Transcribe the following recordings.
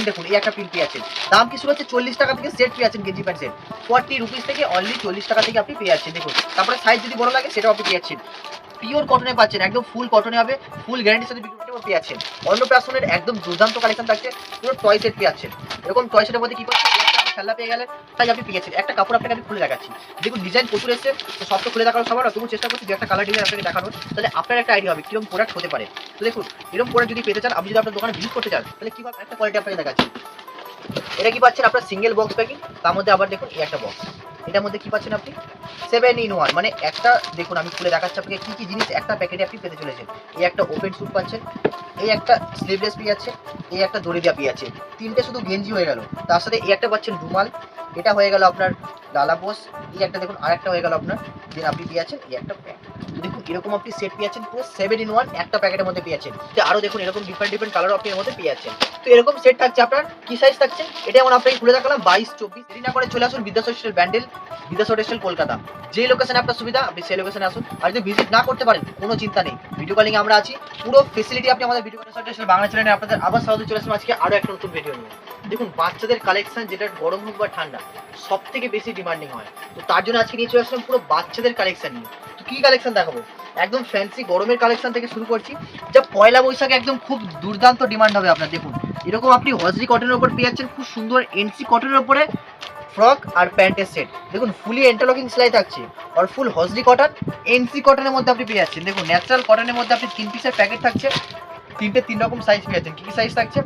দেখুন এই একটা প্রিন্ট পেয়ে যাচ্ছেন। দাম কি শুরু হচ্ছে 40 টাকা থেকে সেট পেয়ে যাচ্ছেন, গেঞ্জি প্যান্ট সেট 40 রুপিস থেকে অনলি 40 টাকা থেকে আপনি পেয়ে যাচ্ছেন। দেখুন তারপরে সাইজ যদি বড় লাগে সেটাও আপনি পেয়ে যাচ্ছেন। পিওর কটনে পাচ্ছেন, একদম ফুল কটনে হবে, ফুল গ্যারান্টির সাথে বিক্রি করতে পেয়ে যাচ্ছেন। অন্নপ্রাশনের একদম দুর্দান্ত কালেকশন থাকছে, পুরো টয় সেট পেয়ে যাচ্ছেন। এরকম টয় সেটের মধ্যে কি পাচ্ছেন, খেলনা পেয়ে গেলেন, তাই আপনি পেয়ে যাচ্ছেন। একটা কাপড় আপনাকে আমি খুলে দেখাচ্ছি, দেখুন ডিজাইন প্রচুর এসেছে, তো সব তো খুলে দেখানো সবার না, তবু চেষ্টা করছি যে একটা কালার ডিজাইন আপনাকে দেখানোর, তাহলে আপনার একটা আইডিয়া হবে কিরকম প্রোডাক্ট হতে পারে। তো দেখুন এরকম প্রোডাক্ট যদি পেতে চান, আপনি যদি আপনার দোকানে ভিজিট করতে চান, তাহলে কিভাবে একটা কোয়ালিটি আপনাকে দেখাচ্ছি। এটা কি পাচ্ছেন আপনার সিঙ্গেল বক্স প্যাকিং, তার মধ্যে আবার দেখুন এই একটা বক্স, এটার মধ্যে কি পাচ্ছেন আপনি 7 in 1, মানে একটা দেখুন আমি খুলে দেখাচ্ছি আপনাকে কি কি জিনিস একটা প্যাকেটে আপনি পেতে চলেছেন। এই একটা ওপেন স্যুট পাচ্ছেন, এই একটা স্লিভলেস পেয়ে যাচ্ছে, এই একটা দড়ি দেওয়া পেয়ে যাচ্ছে, তিনটে শুধু গেঞ্জি হয়ে গেল, তার সাথে এই একটা পাচ্ছেন রুমাল, এটা হয়ে গেল আপনার ডালাপোস, এই একটা দেখুন আর একটা হয়ে গেল আপনার, দেন আপনি পেয়ে যাচ্ছেন এই একটা প্যাক। দেখুন এরকম আপনি সেট পেয়ে যাচ্ছেন, পুরো 7 in 1 একটা প্যাকেটের মধ্যে পেয়ে যাচ্ছেন। আরও দেখুন এরকম ডিফারেন্ট কালার আপনি এর মধ্যে পেয়ে যাচ্ছেন। তো এরকম সেট থাকছে আপনার, কি সাইজ থাকছে এটা যেমন আপনাকে খুলে দেখালাম 22-24, দেরি না করে চলে আসুন বিদ্যাসাগর স্টাইল ব্যান্ডেল, বিদ্যাসাগর স্টাইল কলকাতা। যে লোকেশনে আপনার সুবিধা আপনি সেই লোকেশনে আসুন, আর যদি ভিজিট না করতে পারেন কোনো চিন্তা নেই, ভিডিও কলিং আমরা আছি, পুরো ফেসিলিটি আপনি আমাদের ভিডিও কলিং বাংলা চ্যানেলে আপনাদের আবার স্বাগত, চলে আসুন আজকে আরও একটা নতুন ভিডিও নিয়ে। দেখুন বাচ্চাদের কালেকশন যেটা গরম হোক বা ঠান্ডা সব থেকে বেশি ডিমান্ডিং হয়, তো তার জন্য আজকে নিয়ে চলে আসলাম পুরো বাচ্চাদের কালেকশন নিয়ে। তো কি কালেকশন দেখাবো, একদম ফ্যান্সি গরমের কালেকশন থেকে শুরু করছি, যা পয়লা বৈশাখে একদম খুব দুর্দান্ত ডিমান্ড হবে আপনার। দেখুন এরকম আপনি হজরি কটনের উপর পেয়ে যাচ্ছেন, খুব সুন্দর এনসি কটনের উপরে ফ্রক আর প্যান্টের সেট, দেখুন ফুলি ইন্টারলকিং সেলাই থাকছে, আর ফুল হজরি কটন এনসি কটনের মধ্যে আপনি পেয়ে যাচ্ছেন। দেখুন ন্যাচারাল কটনের মধ্যে আপনি 3 পিসের প্যাকেট থাকছে, তিনটে 3 রকম সাইজ পেয়ে যাচ্ছেন। কী কী সাইজ থাকছে,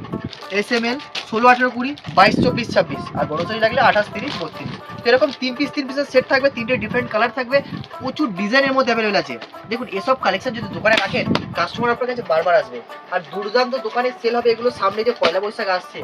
SML 16, 18, 20, 22, 24, 26, আর বড় সাইজ লাগলে 28, 30, 32। তো এরকম 3 পিসের সেট থাকবে, তিনটে ডিফারেন্ট কালার থাকবে, প্রচুর ডিজাইনের মধ্যে অ্যাভেলেবেল আছে। দেখুন এসব কালেকশন যদি দোকানে রাখেন, কাস্টমার আপনার কাছে বারবার আসবে, আর দুর্দান্ত দোকানে সেল হবে এগুলো। সামনে যে পয়লা বৈশাখ আসছে,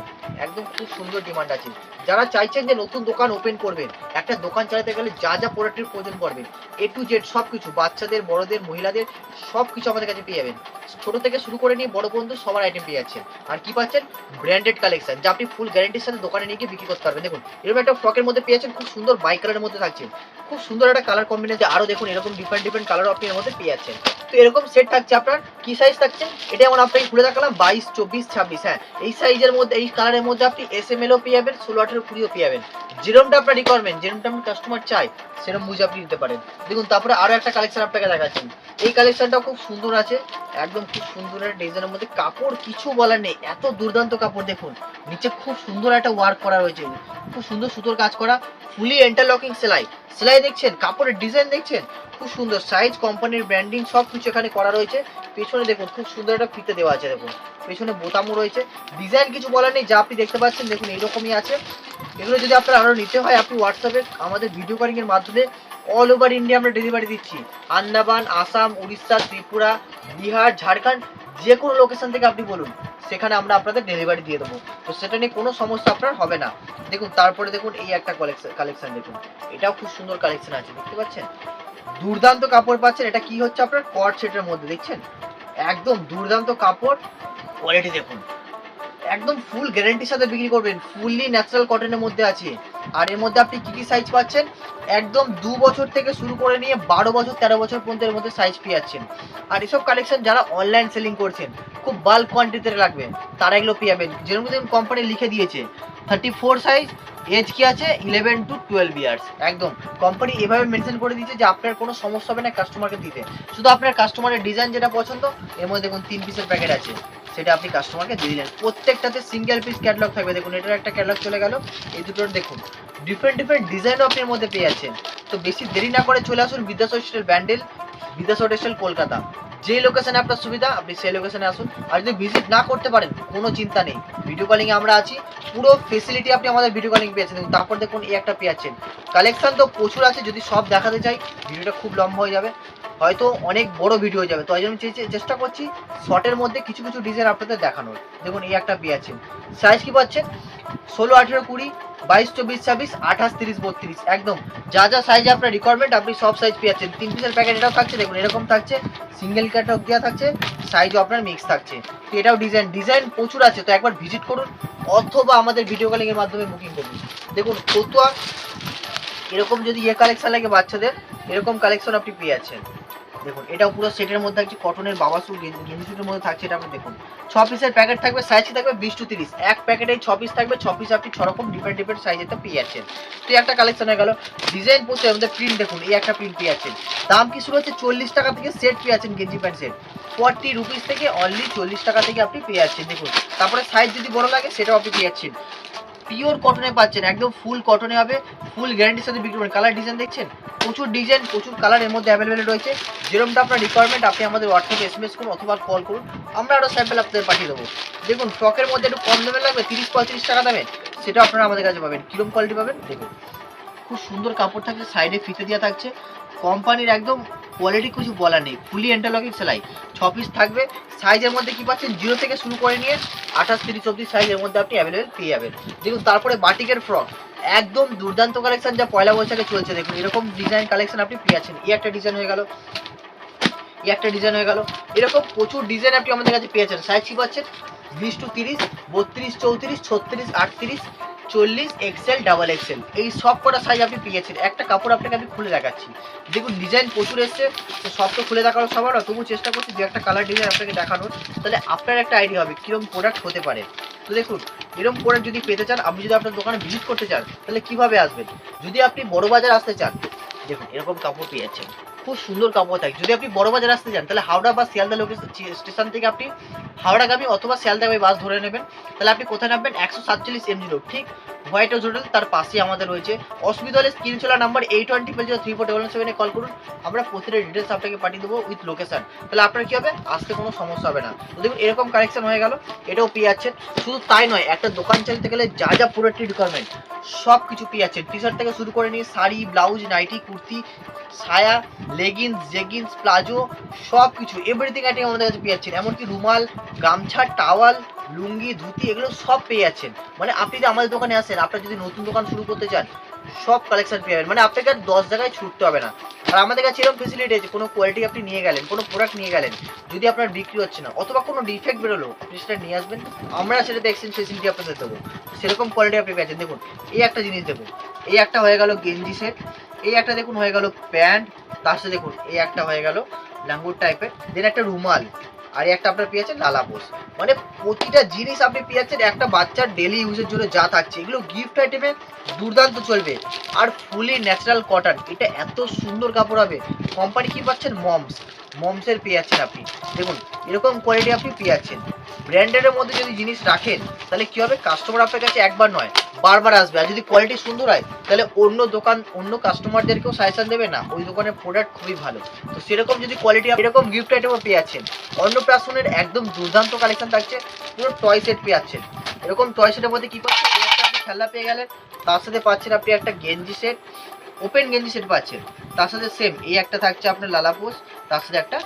একদম খুব সুন্দর ডিমান্ড আছে। যারা চাইছেন যে নতুন দোকান ওপেন করবেন, একটা দোকান চালাতে গেলে যা যা প্রোডাক্টের প্রয়োজন পড়বে A to Z সব কিছু, বাচ্চাদের বড়দের মহিলাদের সব কিছু আমাদের কাছে পেয়ে যাবেন। ছোট থেকে শুরু করে নিয়ে বড় পর্যন্ত সবার আইটেম পেয়ে যাচ্ছেন। আর কি পাচ্ছেন, ব্র্যান্ডেড কালেকশন, যা আপনি ফুল গ্যারান্টির সাথে দোকানে নিয়ে গিয়ে বিক্রি করতে পারবেন। দেখুন এরকম একটা ফ্রকের মধ্যে পেয়ে যাচ্ছেন, খুব সুন্দর বাই কালারের মধ্যে থাকছে, খুব সুন্দর একটা কালার কম্বিনেশন। আরও দেখুন এরকম ডিফারেন্ট কালারও আপনি এর মধ্যে পেয়ে যাচ্ছেন। তো এরকম সেট থাকছে আপনার, কি সাইজ থাকছে এটা যেমন আপনাকে খুলে দেখালাম 22, 24, 26, হ্যাঁ এই সাইজের মধ্যে এই কালারের মধ্যে আপনি SMLও পেয়ে যাবেন, 16, 18, 20ও পেয়ে যাবেন। যেরকমটা আপনার রিকোয়ারমেন্ট, যেরকমটা আপনি কাস্টমার চাই সেরকম বুঝে আপনি দিতে পারেন। দেখুন তারপরে আরও একটা কালেকশন আপনাকে দেখাচ্ছি, এই কালেকশনটাও খুব সুন্দর আছে, একদম খুব সুন্দর একটা ডিজাইনের মধ্যে, কাপড় কিছু বলার নেই, এত দুর্দান্ত কাপড়। দেখুন নিচে খুব সুন্দর একটা ওয়ার্ক করা রয়েছে, খুব সুন্দর সুতোর কাজ করা, ফুলি ইন্টারলকিং সেলাই দেখছেন, কাপড়ের ডিজাইন দেখছেন, খুব সুন্দর সাইজ, কোম্পানির ব্র্যান্ডিং সব কিছু এখানে করা রয়েছে। পেছনে দেখুন খুব সুন্দর একটা ফিতে দেওয়া আছে, দেখুন পেছনে বোতামও রয়েছে, ডিজাইন কিছু বলার নেই, যা আপনি দেখতে পাচ্ছেন দেখুন এইরকমই আছে। এগুলো যদি আপনার আরও নিতে হয়, আপনি হোয়াটসঅ্যাপে আমাদের ভিডিও কলিং এর মাধ্যমে অল ওভার ইন্ডিয়া আমরা ডেলিভারি দিচ্ছি। আন্দামান, আসাম, উড়িষ্যা, ত্রিপুরা, বিহার, ঝাড়খণ্ড, যে কোনো লোকেশন থেকে আপনি বলুন, সেখানে আমরা আপনাদের ডেলিভারি দিয়ে দেবো, তো সেটা নিয়ে কোনো সমস্যা আপনার হবে না। দেখুন তারপরে দেখুন এই একটা কালেকশন দেখুন, এটাও খুব সুন্দর কালেকশন আছে, দেখতে পাচ্ছেন দুর্দান্ত কাপড় পাচ্ছেন। এটা কি হচ্ছে আপনার কট সেটের মধ্যে, দেখছেন একদম দুর্দান্ত কাপড়, কোয়ালিটি দেখুন একদম ফুল গ্যারান্টির সাথে বিক্রি করবেন, ফুললি ন্যাচারাল কটনের মধ্যে আছে। আর এর মধ্যে আপনি কি কি সাইজ পাচ্ছেন, একদম 2 বছর থেকে শুরু করে নিয়ে 12 বছর 13 বছর পর্যন্ত এর মধ্যে সাইজ পেয়ে যাচ্ছেন। আর এসব কালেকশন যারা অনলাইন সেলিং করছেন, খুব বাল্ক কোয়ান্টিটিতে লাগবে, তারা এগুলো পেয়ে যাবেন। যেরকম যেমন কোম্পানি লিখে দিয়েছে 34 সাইজ, এজ কি আছে 11 to 12 ইয়ার্স, একদম কোম্পানি এভাবে মেনশন করে দিয়েছে যে আপনার কোনো সমস্যা হবে না কাস্টমারকে দিতে। শুধু আপনার কাস্টমারের ডিজাইন যেটা পছন্দ, এর মধ্যে দেখুন 3 পিসের প্যাকেট আছে, সেটা আপনি কাস্টমারকে দিয়ে দিলেন। প্রত্যেকটাতে সিঙ্গেল পিস ক্যাটালগ থাকবে, দেখুন এটার একটা ক্যাটালগ চলে গেল, এই দুটোর দেখুন ডিফারেন্ট ডিজাইনও আপনি এর মধ্যে পেয়ে যাচ্ছেন। তো বেশি দেরি না করে চলে আসুন বিদ্যাসাগর স্টাইল ব্যান্ডেল, বিদ্যাসাগর স্টাইল কলকাতা। যে লোকেশনে আপনার সুবিধা আপনি সেই লোকেশনে আসুন, আর যদি ভিজিট না করতে পারেন কোনো চিন্তা নেই, ভিডিও কলিংয়ে আমরা আছি, পুরো ফেসিলিটি আপনি আমাদের ভিডিও কলিং পেয়েছেন। তারপর দেখুন এই একটা পেয়েছেন, কালেকশন তো প্রচুর আছে, যদি সব দেখাতে চাই ভিডিওটা খুব লম্বা হয়ে যাবে, হয়তো অনেক বড় ভিডিও হয়ে যাবে, তো আমি চেষ্টা করছি শর্টের মধ্যে কিছু কিছু ডিজাইন আপনাদের দেখানোর। দেখুন এই একটা পেয়েছেন, সাইজ কি পাচ্ছেন 16, 18, 20, 22, 24, 26, 28, 30, 32, একদম যা যা সাইজে আপনার রিকোয়ারমেন্ট আপনি সব সাইজ পেয়ে যাচ্ছেন। 3 পিসের প্যাকেট এটাও থাকছে, দেখুন এরকম থাকছে, সিঙ্গেল ক্যাটালগ দেওয়া থাকছে, সাইজও আপনার মিক্স থাকছে। তো এটাও ডিজাইন প্রচুর আছে, তো একবার ভিজিট করুন অথবা আমাদের ভিডিও কলিং এর মাধ্যমে বুকিং করুন। দেখুন ফতুয়া এরকম যদি কালেকশন লাগে বাচ্চাদের, এরকম কালেকশন আপনি পেয়ে যাচ্ছেন, দেখুন এটাও পুরো সেটের মধ্যে থাকছে, কটনের বাবা স্যুট গেঞ্জি স্যুটের মধ্যে থাকছে। এটা আপনি দেখুন 6 পিসের প্যাকেট থাকবে, সাইজ থাকবে 20-30, এক প্যাকেটে 6 পিস থাকবে, 6 পিস আপনি 6 রকম ডিফারেন্ট সাইজের তো পেয়ে যাচ্ছেন। তো এই একটা কালেকশন হয়ে গেল। ডিজাইন পোস্টের মধ্যে প্রিন্ট দেখুন, এই একটা প্রিন্ট পেয়ে যাচ্ছেন। দাম কি শুরু হচ্ছে 40 টাকা থেকে, সেট পেয়ে যাচ্ছেন গেঞ্জি প্যান্ট সেট 40 রুপিস থেকে, অনলি 40 টাকা থেকে আপনি পেয়ে যাচ্ছেন। দেখুন তারপরে সাইজ যদি বড় লাগে সেটাও আপনি পেয়ে যাচ্ছেন। পিওর কটনে পাচ্ছেন, একদম ফুল কটনে হবে, ফুল গ্যারান্টির সাথে বিক্রি করবেন। কালার ডিজাইন দেখছেন, প্রচুর ডিজাইন প্রচুর কালার এর মধ্যে অ্যাভেলেবেল রয়েছে। যেরকমটা আপনার রিকোয়ারমেন্ট আপনি আমাদের হোয়াটসঅ্যাপে এসএমএস করুন অথবা কল করুন, আমরা আরও স্যাম্পল আপনাদের পাঠিয়ে দেবো। দেখুন ফ্রকের মধ্যে একটু কম দামে লাগবে, 30-35 টাকা দামে, সেটাও আপনারা আমাদের কাছে পাবেন। কীরকম কোয়ালিটি পাবেন দেখুন, খুব সুন্দর কাপড় থাকছে, সাইডে ফিতে দেওয়া থাকছে, কোম্পানির একদম কোয়ালিটি কিছু বলার নেই, ফুলি ইন্টারলকিং সেলাই। 6 পিস থাকবে, সাইজের মধ্যে কি পাচ্ছেন 0 থেকে শুরু করে নিয়ে 28-30 অবধি সাইজের মধ্যে আপনি অ্যাভেলেবেল পেয়ে যাবেন। দেখুন তারপরে বাটিকের ফ্রক, একদম দুর্দান্ত কালেকশন, যা পয়লা বৈশাখে চলছে। দেখুন এরকম ডিজাইন কালেকশন আপনি পেয়ে যাচ্ছেন। এই একটা ডিজাইন হয়ে গেল, এই একটা ডিজাইন হয়ে গেল, এরকম প্রচুর ডিজাইন আপনি আমাদের কাছে পেয়েছেন। সাইজ কি পাচ্ছেন 20-30, 32-34, 36-38, 40, এক্সেল, ডাবল এক্সেল, এই সব কটা সাইজ আপনি পেয়েছেন। একটা কাপড় আপনাকে আমি খুলে দেখাচ্ছি। দেখুন ডিজাইন প্রচুর এসছে, তো সব তো খুলে দেখানো সবার না, তবু চেষ্টা করছি দু একটা কালার ডিজাইন আপনাকে দেখানোর, তাহলে আপনার একটা আইডিয়া হবে কীরকম প্রোডাক্ট হতে পারে। তো দেখুন এরকম প্রোডাক্ট যদি পেতে চান, আপনি যদি আপনার দোকানে ভিজিট করতে চান, তাহলে কীভাবে আসবেন। যদি আপনি বড় বাজার আসতে চান, দেখুন এরকম কাপড় পেয়ে যাচ্ছেন, খুব সুন্দর কাপড় থাকে। যদি আপনি বড় বাজার আসতে চান, তাহলে হাওড়া বা শিয়ালদা স্টেশন থেকে আপনি হাওড়াগামী অথবা শিয়ালদাগামী বাস ধরে নেবেন। তাহলে আপনি কোথায় নামবেন, 147 MG রোড, ঠিক হোয়াইট হাউস হোটেল তার পাশেই আমাদের রয়েছে। অসুবিধা হলে স্ক্রিন চলা নাম্বার 81003477 কল করুন, আমরা প্রতিটা ডিটেলস আপনাকে পাঠিয়ে দেবো উইথ লোকেশন। তাহলে আপনার কি হবে, আসতে কোনো সমস্যা হবে না। তো দেখুন এরকম কালেকশন হয়ে গেল, এটাও পেয়ে যাচ্ছেন। শুধু তাই নয়, একটা দোকান চালাতে গেলে যা যা প্রোডাক্টের রিকোয়ারমেন্ট সব কিছু পেয়ে যাচ্ছেন। টি শার্ট থেকে শুরু করে নিয়ে শাড়ি, ব্লাউজ, নাইটি, কুর্তি, সায়া, লেগিংস, জেগিংস, প্লাজো, সব কিছু এভরিথিং আইটেম আমাদের কাছে পেয়ে যাচ্ছেন। এমনকি রুমাল, গামছা, টাওয়াল, লুঙ্গি, ধুতি, এগুলো সব পেয়ে যাচ্ছেন। মানে আপনি যদি আমাদের দোকানে আসেন, আপনার যদি নতুন দোকান শুরু করতে চান, সব কালেকশন পেয়ে যাবেন। মানে আপনাকে আর 10 জায়গায় ছুটতে হবে না। আর আমাদের কাছে এরকম ফেসিলিটি আছে, কোনো কোয়ালিটি আপনি নিয়ে গেলেন, কোনো প্রোডাক্ট নিয়ে গেলেন, যদি আপনার বিক্রি হচ্ছে না অথবা কোনো ডিফেক্ট বেরোলো, আপনি সেটা নিয়ে আসবেন, আমরা সেটাতে এক্সচেঞ্জ ফেসিলিটি আপনাদের দেবো। সেরকম কোয়ালিটি আপনি পেয়েছেন। দেখুন এই একটা জিনিস দেখুন, এই একটা হয়ে গেল গেঞ্জি সেট, এই একটা দেখুন হয়ে গেল প্যান্ট, তার সাথে দেখুন এই একটা হয়ে গেল লাঙ্গুর টাইপের, দেন একটা রুমাল, আর একটা আপনার পেয়েছেন লালা পোস। মানে প্রতিটা জিনিস আপনি পেয়েছেন একটা বাচ্চার ডেলি ইউজের জন্য যা থাকছে, এগুলো গিফট আইটেমে দুর্দান্ত চলবে। আর ফুলি ন্যাচারাল কটন, এটা এত সুন্দর কাপড় হবে। কোম্পানি কি পাচ্ছেন, মমসের পেয়ে যাচ্ছেন আপনি। দেখুন এরকম কোয়ালিটি আপনি পেয়ে যাচ্ছেন। ব্র্যান্ডেডের মধ্যে যদি জিনিস রাখেন, তাহলে কি হবে, কাস্টমার আপনার কাছে একবার নয় বারবার আসবে। আর যদি কোয়ালিটি সুন্দর হয়, তাহলে অন্য দোকান অন্য কাস্টমারদেরকেও সাজেশন দেবে না ওই দোকানের প্রোডাক্ট খুবই ভালো। তো সেরকম যদি কোয়ালিটি, এরকম গিফট আইটেমও পেয়ে যাচ্ছেন। অন্নপ্রাশনের একদম দুর্দান্ত কালেকশন থাকছে, পুরো টয় সেট পেয়ে যাচ্ছেন। এরকম টয় সেটের মধ্যে কি পাচ্ছেন, এই একটা আপনি খেলনা পেয়ে গেলেন, তার সাথে পাচ্ছেন আপনি একটা গেঞ্জি সেট, ওপেন গেঞ্জি সেট পাচ্ছেন, তার সাথে সেম এই একটা থাকছে আপনার লালা পোস, তার সাথে একটা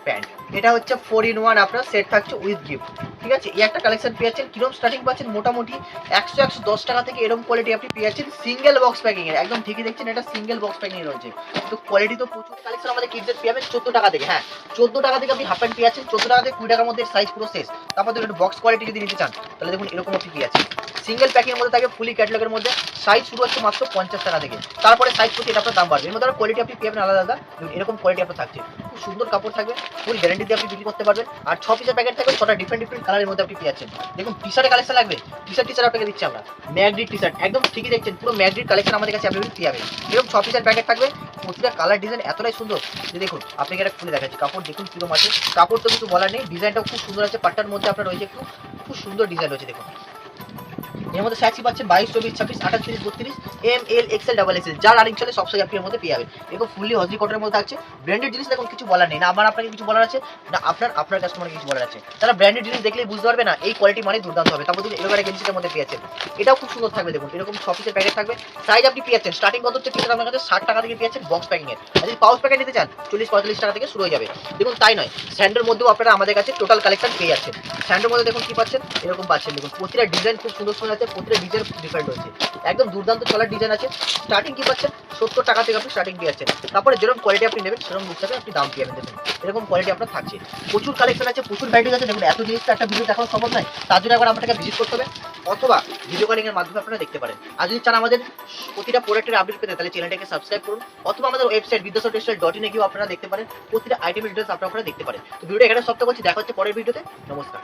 প্যান্ট। এটা হচ্ছে 4-in-1 আপনার সেট থাকছে উইথ গিফট, ঠিক আছে। এই একটা কালেকশন পেয়ে যাচ্ছেন। কিরকম স্টার্টিং পাচ্ছেন, মোটামুটি 100-110 টাকা থেকে এরকম কোয়ালিটি আপনি পেয়ে যাচ্ছেন সিঙ্গেল বক্স প্যাকিং এর। একদম ঠিকই দেখছেন, এটা সিঙ্গেল বক্স প্যাকিং এ রয়েছে। তো কোয়ালিটি তো প্রচুর। কালেকশন আমাদের কিডসের পেয়ে যাবেন 14 টাকা থেকে। হ্যাঁ 14 টাকা থেকে আপনি হাফ প্যান্ট পেয়ে যাচ্ছেন, 14 টাকা থেকে 20 টাকার মধ্যে সাইজ পুরো শেষ। তারপর দেখুন একটু বক্স কোয়ালিটি যদি নিতে চান, তাহলে দেখুন এরকম আপনি পেয়ে যাচ্ছেন। সিঙ্গেল প্যাকিং এর মধ্যে থাকে, ফুলি ক্যাটালগের মধ্যে, সাইজ শুরু হচ্ছে মাত্র 50 টাকা থেকে। তারপরে সাইজ প্রতি এটা আপনার দাম বাড়বে। এর মধ্যে কোয়ালিটি আপনি পেয়ে যাবেন আলাদা আলাদা। এরকম কোয়ালিটি আপনার থাকছে, খুব সুন্দর কাপড় থাকবে, ফুল গ্যারান্টি দিয়ে আপনি বিক্রি করতে পারবেন। আর 6 পিসের প্যাকেট থাকবে, 6টা ডিফারেন্ট কালারের মধ্যে আপনি পেয়ে যাচ্ছেন। দেখুন টি শার্টের কালেকশন লাগবে, টি শার্ট আপনাকে দিচ্ছি আমরা ম্যাগডিট টি শার্ট, একদম ঠিকই দেখছেন, পুরো ম্যাগডিট কালেকশন আমাদের কাছে অ্যাভেলেবল পেয়ে যাবেন। এরকম 6 পিসের প্যাকেট থাকবে, প্রতিটা কালার ডিজাইন এতটাই সুন্দর যে দেখুন আপনাকে এটা খুলে দেখাচ্ছি। কাপড় দেখুন কিরকম আছে, কাপড় তো কিছু বলার নেই, ডিজাইনটাও খুব সুন্দর আছে। পাট্টার মধ্যে আপনার রয়েছে একটু খুব সুন্দর ডিজাইন রয়েছে। দেখুন এর মধ্যে সাইজ পাচ্ছেন 22, 24, 26, 28, 30, 32, এম, এল, এক্সেল, ডাবল এক্সেল, যা রানিং চলে সব সাইজ আপনি এর মধ্যে পেয়ে যাবেন। এরকম ফুললি হজরি কটনের মধ্যে থাকছে। ব্র্যান্ডেড জিনিস দেখুন কিছু বলার নেই, না আমার আপনাকে কিছু বলার আছে, না আপনার কাস্টমারকে কিছু বলার আছে। তারা ব্র্যান্ডেড জিনিস দেখলেই বুঝতে পারবে না এই কোয়ালিটি মানে দুর্দান্ত হবে। তারপর দেখুন এলোভেরা গেঞ্জিটার মধ্যে পেয়ে যাচ্ছেন, এটাও খুব সুন্দর থাকবে। দেখুন এরকম 6 পিসের প্যাকেট থাকবে, সাইজ আপনি পেয়ে যাচ্ছেন স্টার্টিং কত হচ্ছে আপনার কাছে 60 টাকা থেকে পেয়ে যাচ্ছেন বক্স প্যাকিং এর। আর যদি পাউচ প্যাকেট নিতে চান 40-45 টাকা থেকে শুরু হয়ে যাবে। দেখুন তাই নয়, স্যান্ডের মধ্যেও আপনারা আমাদের কাছে টোটাল কালেকশন পেয়ে যাচ্ছেন। স্যান্ডের মধ্যে দেখুন কি পাচ্ছেন, এরকম পাচ্ছেন। দেখুন প্রতিটা ডিজাইন খুব সুন্দর সুন্দর আছে। মধ্যে প্রতিটা ডিজাইন ডিফারেন্ট হচ্ছে, একদম দুর্দান্ত চলার ডিজাইন আছে। স্টার্টিং কি পাচ্ছেন 70 টাকা থেকে আপনি স্টার্টিং পেয়ে যাচ্ছেন। তারপরে যেরকম কোয়ালিটি আপনি নেবেন সেরকম হিসাবে আপনি দাম পেয়ে যাবেন। এরকম কোয়ালিটি আপনার থাকছে, প্রচুর কালেকশন আছে, প্রচুর ভ্যারাইটি আছে। দেখুন এত জিনিস তো একটা ভিডিও দেখানো সম্ভব নয়, তার জন্য একবার আপনাকে ভিজিট করতে হবে অথবা ভিডিও কলিং এর মাধ্যমে আপনারা দেখতে পারেন। আর যদি চান আমাদের প্রতিটা প্রোডাক্টের আপডেট পেতে তাহলে চ্যানেলটাকে সাবস্ক্রাইব করুন অথবা আমাদের ওয়েবসাইট vidyasol.in এ গিয়েও আপনারা দেখতে পারেন, প্রতিটা আইটেমের ডিটেলস আপনারা দেখতে পারেন। তো ভিডিওটা এখানে সবটা করছি, দেখা হচ্ছে পরের ভিডিওতে। নমস্কার।